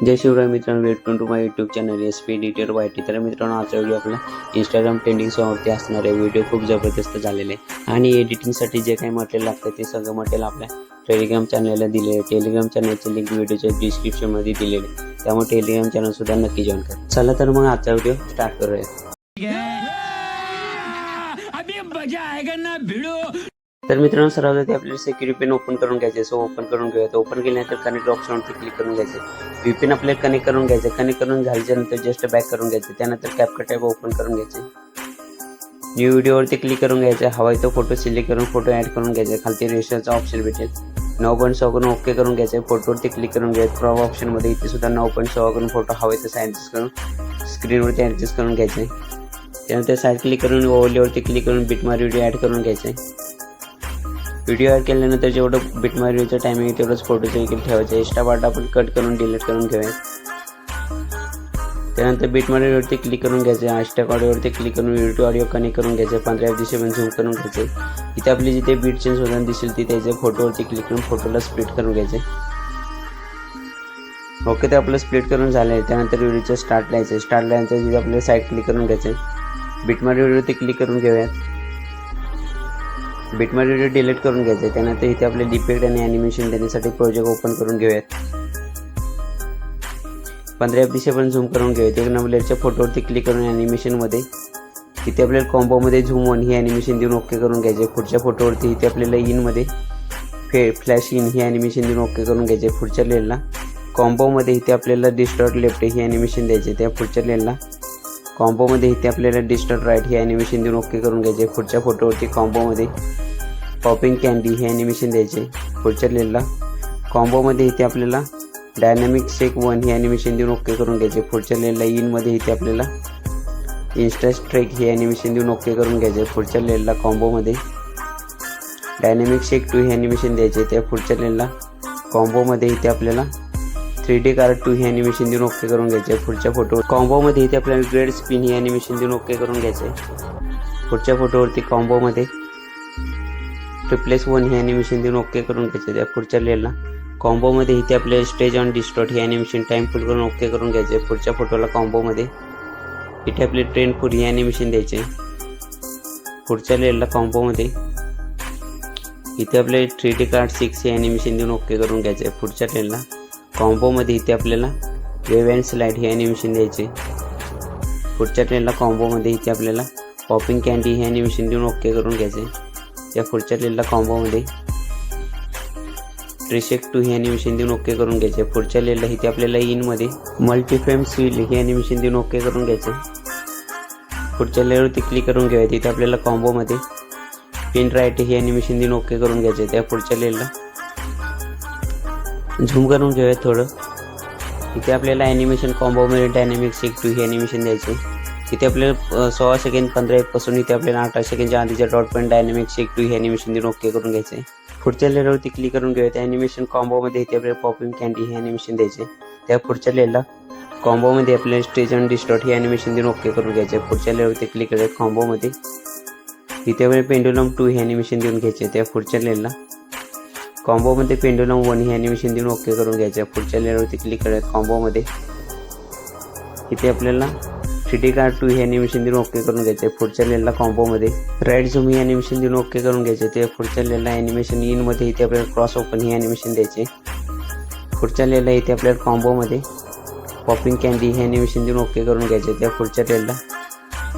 जय शिवराय मित्रांनो, welcome to my YouTube channel SP editor YT. तर मित्रांनो, आजचा व्हिडिओ आपला इंस्टाग्राम ट्रेंडिंग सॉंगवरती असणारे व्हिडिओ खूप जबरदस्त झालेले आहे आणि एडिटिंगसाठी जे काही मटेरियल लागतं ते सगळं मटेरियल आपल्या टेलिग्राम चॅनलला दिले आहे. टेलिग्राम चॅनलची लिंक व्हिडिओच्या डिस्क्रिप्शनमध्ये दिलेली आहे, त्यामुळे टेलिग्राम चॅनलसुद्धा नक्की जॉईन करा. चला तर मग आजचा व्हिडिओ स्टार्ट करूया. अभी मजा आएगा ना भिड़ो. तर मित्रांनो, सर्वात आपल्याला सिक्युरिटी पिन ओपन करून घ्यायचे. सो ओपन करून घेऊया. ओपन केल्यानंतर कनेक्ट ऑप्शनवरती क्लिक करून घ्यायचे. VPN आपल्याला कनेक्ट करून घ्यायचे. कनेक्ट करून झाल्यानंतर जस्ट बॅक करून घ्यायचे. त्यानंतर कॅपकट टॅब ओपन करून घ्यायचे. न्यू व्हिडिओवरती क्लिक करून घ्यायचे. हवा तो फोटो सिलेक्ट करून फोटो ॲड करून घ्यायचे. खालती रेशनचा ऑप्शन भेटेल. 9.6 करून ओके करून घ्यायचे. फोटोवरती क्लिक करून घ्यायचे. क्रॉप ऑप्शनमध्ये इथे सुद्धा 9.6 करून फोटो हवा तसं ॲडजस्ट करून स्क्रीनवरती ॲडजस्ट करून घ्यायचे. त्यानंतर साईड क्लिक करून ओव्हरलेवरती क्लिक करून बिटमार्क व्हिडिओ ॲड करून घ्यायचे. व्हिडिओ ॲड केल्यानंतर जेवढं बिटमार्क व्हिडिओचं टायमिंग आहे तेवढंच फोटोचं देखील ठेवायचं. एक्स्ट्रा पार्ट आपण कट करून डिलीट करून घेऊया. त्यानंतर बिटमार्क व्हिडिओवरती क्लिक करून घ्यायचे. हॅशटॅग ऑडिओवरती क्लिक करून व्हिडिओ ऑडिओ कनेक्ट करून घ्यायचे. 15 दिशेमध्ये झूम करून घ्यायचे. इथे आपली जिथे बीट चेंज होताना दिसेल तिथे त्याच्या फोटोवरती क्लिक करून फोटोला स्प्लिट करून घ्यायचे. ओके, ते आपलं स्प्लिट करून झालं आहे. त्यानंतर व्हिडिओचं स्टार्ट लिहायचं. स्टार्ट लिहायचं तिथे आपल्याला साईड क्लिक करून घ्यायचे. बिटमार्क व्हिडिओवरती क्लिक करून घेऊयात. बिटमार्क व्हिडिओ डिलीट करून घ्यायचे. त्यानंतर इथे आपले डिफेक्ट आणि ॲनिमेशन देण्यासाठी प्रोजेक्ट ओपन करून घेऊयात. 15 FPS पण झूम करून घेऊयात. एक नंबरच्या फोटोवरती क्लिक करून ॲनिमेशनमध्ये इथे आपल्याला कॉम्बोमध्ये झूम वन ही ॲनिमेशन देऊन ओके करून घ्यायचे. पुढच्या फोटोवरती इथे आपल्याला इनमध्ये फ्लॅश इन ही ॲनिमेशन देऊन ओके करून घ्यायचे. पुढच्या लेनला कॉम्बोमध्ये इथे आपल्याला डिस्टॉर्ट लेफ्ट ही ॲनिमेशन द्यायचे. त्या पुढच्या लेनला कॉम्बोमध्ये इथे आपल्याला डिस्टॉर्ट राईट ही ॲनिमेशन देऊन ओके करून घ्यायचे. पुढच्या फोटोवरती कॉम्बोमध्ये पॉपिंग कॅन्डी ही ॲनिमेशन द्यायचे. पुढच्या लेनला कॉम्बोमध्ये इथे आपल्याला डायनॅमिक शेक वन ही ॲनिमेशन देऊन ओके करून घ्यायचे. पुढच्या लेनला इनमध्ये इथे आपल्याला इन्स्टा स्ट्रेक ही ॲनिमेशन देऊन ओके करून घ्यायचे. पुढच्या लेनला कॉम्बोमध्ये डायनॅमिक शेक 2 ही ॲनिमेशन द्यायचे. त्या पुढच्या लेनला कॉम्बोमध्ये इथे आपल्याला 3D कार्ड 2 ही ॲनिमेशन देऊन ओके करून घ्यायचे. पुढच्या फोटो कॉम्बोमध्ये इथे आपल्याला ग्रेड स्पिन ही ॲनिमेशन देऊन ओके करून घ्यायचे. पुढच्या फोटोवरती कॉम्बोमध्ये रिप्लेस 1 ही ॲनिमेशन देऊन ओके करून घ्यायचे. त्या पुढच्या लेनला कॉम्बोमध्ये इथे आपल्याला स्टेज ऑन डिस्टॉर्ट ही ॲनिमेशन टाईम फुल करून ओके करून घ्यायचे. पुढच्या फोटोला कॉम्बोमध्ये इथे आपले ट्रेंड फूड ही ॲनिमेशन द्यायचे. पुढच्या लेनला कॉम्बोमध्ये इथे आपले 3D कार्ड 6 ही ॲनिमेशन देऊन ओके करून घ्यायचे. पुढच्या लेनला कॉम्बोमध्ये इथे आपल्याला wave and slide he animation द्यायचे. पुढच्या ट्रेनला कॉम्बोमध्ये इथे आपल्याला पॉपिंग कॅन्डी ही ॲनिमेशन देऊन ओके करून घ्यायचे. त्या पुढच्या ट्रेनला कॉम्बोमध्ये ट्रिशेक 2 ही ॲनिमेशन देऊन ओके करून घ्यायचे. पुढच्या लेनला इथे आपल्याला इनमध्ये मल्टीफ्रेम स्वील ही ॲनिमेशन देऊन ओके करून घ्यायचे. पुढच्या लेअरवरती क्लिक करून घ्यावे. तिथे आपल्याला कॉम्बोमध्ये पिन राईट ही ॲनिमेशन देऊन ओके करून घ्यायचे. त्या पुढच्या लेनला झूम करून घेऊयात थोडं. इथे आपल्याला ॲनिमेशन कॉम्बोमध्ये डायनॅमिक शेक 2 ही ॲनिमेशन द्यायचे. इथे आपल्याला 16 सेकंड 15 पासून इथे आपल्याला 18 सेकंडच्या आधीच्या डॉट पॉईंट डायनॅमिक शेक 2 ही ॲनिमेशन देऊन ओके करून घ्यायचे. पुढच्या लेअरवरती क्लिक करून घेऊयात. ॲनिमेशन कॉम्बोमध्ये इथे आपल्याला पॉपिंग कॅन्डी ही ॲनिमेशन द्यायचे. त्या पुढच्या लेअरला कॉम्बोमध्ये आपल्याला स्टेज ऑन डिस्टॉर्ट ही ॲनिमेशन देऊन ओके करून घ्यायचे. पुढच्या लेअरवरती क्लिक करूयात. कॉम्बोमध्ये इथे आपल्याला पेंडुलम 2 ही ॲनिमेशन देऊन घ्यायचे. त्या पुढच्या लेअरला कॉम्बोमध्ये पेंडुलम 1 ही ॲनिमेशन देऊन ओके करून घ्यायचे. पुढच्या लेअरवरती क्लिक करूयात. कॉम्बोमध्ये इथे आपल्याला 3D कार्ड 2 ही ॲनिमेशन देऊन ओके करून घ्यायचे. पुढच्या लेअरला कॉम्बोमध्ये राईट झूम ही ॲनिमेशन देऊन ओके करून घ्यायचे. ते पुढच्या लेअरला ॲनिमेशन इनमध्ये इथे आपल्याला क्रॉस ओपन ही ॲनिमेशन द्यायचे. पुढच्या लेअरला इथे आपल्याला कॉम्बोमध्ये पॉपिंग कॅन्डी ही ॲनिमेशन देऊन ओके करून घ्यायचे. त्या पुढच्या लेअरला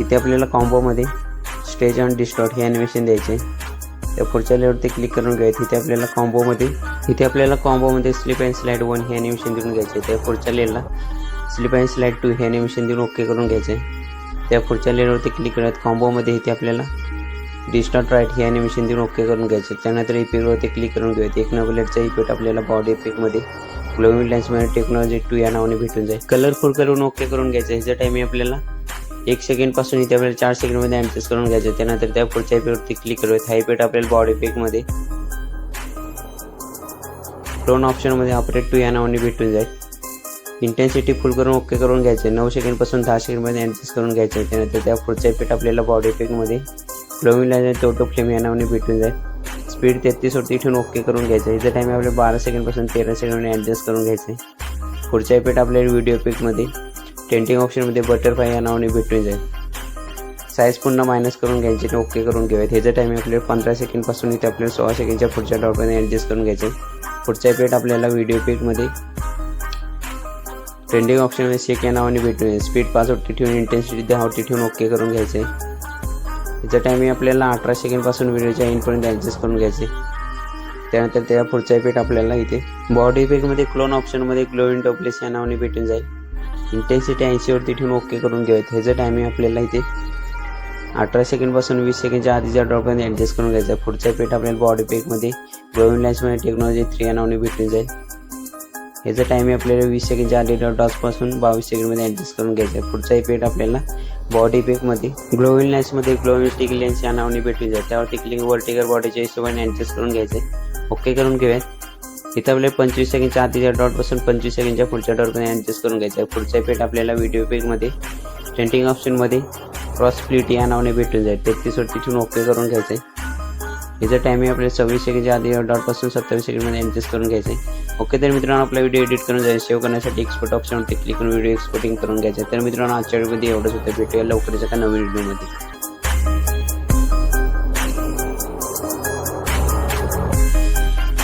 इथे आपल्याला कॉम्बोमध्ये स्टेज ऑन डिस्टॉर्ट ही ॲनिमेशन द्यायचे. त्या पुढच्या लेअरवरती क्लिक करून घ्यायचे. इथे आपल्याला कॉम्बोमध्ये स्लिप अँड स्लाइड 1 ही ॲनिमेशन देऊन घ्यायचे. त्या पुढच्या लेअरला स्लिप अँड स्लाइड 2 ही ॲनिमेशन देऊन ओके करून घ्यायचे. त्या पुढच्या लेअरवरती क्लिक करत कॉम्बोमध्ये इथे आपल्याला डिस्टॉर्ट राईट ही ॲनिमेशन देऊन ओके करून घ्यायचे. त्यानंतर इफेक्टवरती क्लिक करून घ्यायचे. एक नंबरचा इफेक्ट आपल्याला बॉडी इफेक्टमध्ये ग्लोविंग लेन्समध्ये टेक्नॉलॉजी 2 या नावाने भेटून जाईल. कलरफुल करून ओके करून घ्यायचं. ह्याचा टायमिंग आपल्याला 1 सेकंडपासून इथे आपल्याला 4 सेकंडमध्ये ॲडजस्ट करून घ्यायचं. त्यानंतर त्या पुढच्या इफेक्टवरती क्लिक करूयात. हा इफेक्ट आपल्याला बॉडी इफेक्टमध्ये टोन ऑप्शनमध्ये ऑपरेट 2 या नावाने भेटून जाईल. इंटेन्सिटी फुल करून ओके करून घ्यायचे. 9 सेकंडपासून 10 सेकंडमध्ये ॲडजस्ट करून घ्यायचं. त्यानंतर त्या पुढच्या इफेक्ट आपल्याला बॉडी इफेक्टमध्ये ग्लोविंग लाईन टोटो फ्लेम या नावाने भेटून जाईल. स्पीड 33 वरती ठेवून ओके करून घ्यायचं. इथं टाईम आपल्याला 12 सेकंडपासून 13 सेकंडमध्ये ॲडजस्ट करून घ्यायचं. पुढचा इफेक्ट आपल्याला व्हिडिओ इफेक्टमध्ये ट्रेंडिंग ऑप्शनमध्ये बटरफ्लाय या नावाने भेटून जाईल. साईज पुन्हा मायनस करून घ्यायची आणि ओके करून घ्यावेत. ह्याचा टायमिंग आपल्याला 15 सेकंडपासून इथे आपल्याला 16 सेकंडच्या पुढच्या डॉटपर्यंत ॲडजस्ट करून घ्यायचे. पुढचा इफेक्ट आपल्याला व्हिडिओ इफेक्टमध्ये ट्रेंडिंग ऑप्शनमध्ये शेक या नावाने भेटून येईल. स्पीड 540 ठेवून इंटेन्सिटी 1040 ठेवून ओके करून घ्यायचे. ह्याचा टायमिंग आपल्याला 18 सेकंडपासून व्हिडिओच्या एंडपर्यंत ॲडजस्ट करून घ्यायचे. त्यानंतर त्या पुढचा इफेक्ट आपल्याला इथे बॉडी इफेक्टमध्ये क्लोन ऑप्शनमध्ये ग्लो इन टॉपलेस या नावाने भेटून जाईल. इंटेन्सिटी 80वरती ठेवून ओके करून घ्यावेत. ह्याचं टायमिंग आपल्याला इथे 18 सेकंडपासून 20 सेकंडच्या आधीच्या ड्रॉपपर्यंत ॲडजस्ट करून घ्यायचा. पुढचा इफेक्ट आपल्याला बॉडी इफेक्टमध्ये ग्लो इन लेन्समध्ये टेक्नॉलॉजी 3 या नावाने भेटून जाईल. ह्याचं टायमिंग आपल्याला 20 सेकंडच्या आधीच्या डॉट्सपासून 22 सेकंडमध्ये ॲडजस्ट करून घ्यायचा आहे. पुढचा इफेक्ट आपल्याला बॉडी इफेक्टमध्ये ग्लो इन लेन्समध्ये ग्लो इन स्टिक लेन्स या नावाने भेटून जाईल. त्यावर टिकलिंग वर्टिकल बॉडीच्या हिशोबाने ॲडजस्ट करून घ्यायचे. ओके करून घेऊयात. इथं आपल्याला 25 सेकंडच्या आधीच्या डॉटपासून 25 सेकंडच्या पुढच्या डॉटपर्यंत ॲडजस्ट करून घ्यायचं आहे. पुढचा इफेक्ट आपल्याला व्हिडिओ इफेक्टमध्ये ट्रेंडिंग ऑप्शनमध्ये क्रॉस स्प्लिट या नावाने भेटून जाईल. 33वरती ठेवून ओके करून घ्यायचं आहे. याचं टायमिंग आपल्याला 26 सेकंडच्या आधी डॉटपासून 27 सेकंडमध्ये ॲडजस्ट करून घ्यायचं आहे. ओके तर मित्रांनो, आपला व्हिडिओ एडिट करून जाईल. सेव्ह करण्यासाठी एक्सपोर्ट ऑप्शनवरती क्लिक करून व्हिडिओ एक्सपोर्टिंग करून घ्यायचं आहे. तर मित्रांनो, आजच्या व्हिडिओमध्ये एवढंच होतं. भेटूया लवकरच एका नवीन व्हिडिओमध्ये.